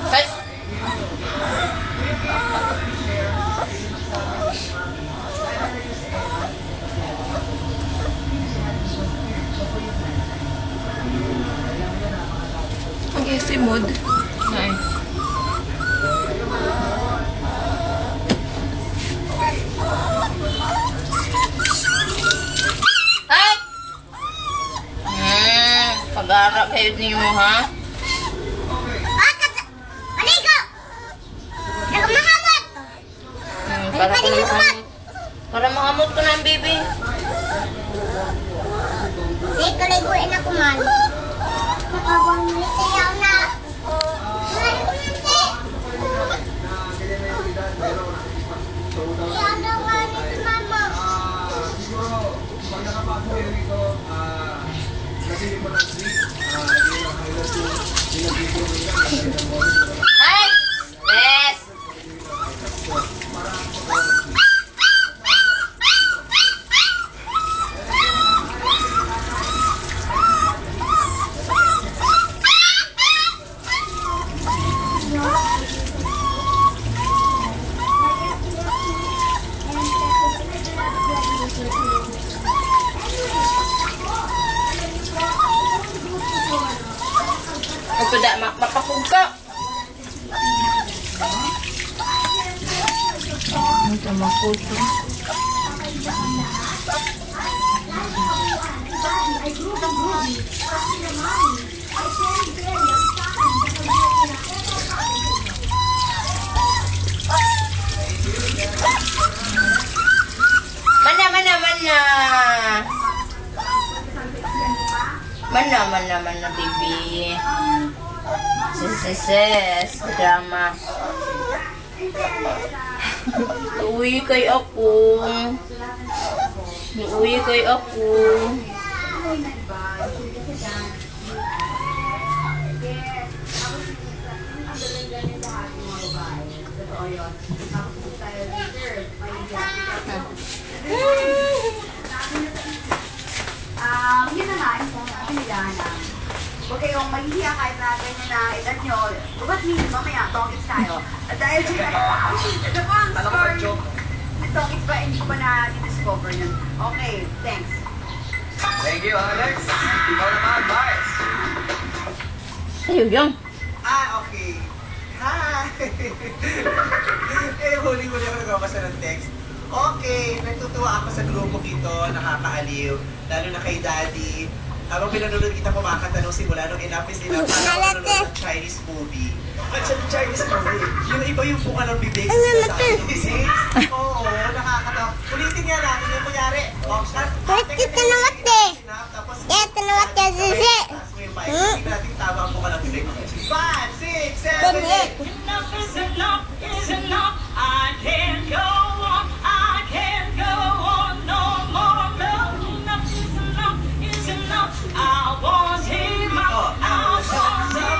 Ay! Ang easy mode. Nice. Ay! Pag-aarap kayo niyo mo, ha? Para makamot ko na ang baby. Kaliguin ako man. Nakawang ulit ayaw na. Ayaw na nga ni mama. Siguro, pag nakapasok kayo rito, kasi yung mga sweet, hindi lang highlight yung pinag-video nila. Ay! Yes! Ito da, mapakog ka. Ito maputo. Mana, baby. Sis, drama. Uwi kay ako. Uwi kay ako. Yun na nga, yung pinilahan. Huwag kayong mahihiya kahit na ganyan na edad nyo. Ba't minsan mamaya, tokits tayo. At dahil siya, the wrong story. Ang tokits ba, hindi ko pa na-discover yun. Okay, thanks. Thank you, Alex. Ikaw naman, Mars. Ayun yung. Okay. Hi! Huli-huli ako nagbabasa ng text. Okay, nagtutuwa ako sa grupo ito, nakakaaliw. Lalo na kay Daddy. Habang pinanonood kita kumakanta nung simula, nung enough is enough, parang ako nanonood ng Chinese movie. At siya ng Chinese movie, yung iba yung bunga ng bibig sa Chinese. Oo, nakakatawa. Ulitin nga natin yung kunyari. Ito na mati. Ito na mati, sisi. Hindi natin tama ang bunga ng bibig. 5, 6, 7, 8. Enough is enough, is enough. I can't go on, I can't go on no more. Love, enough is enough. I want him out, I want him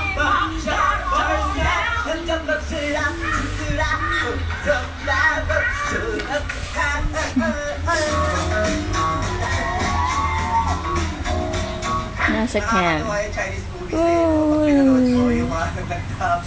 Nasa camp. Chinese movies na yun. Yung mga nagtap.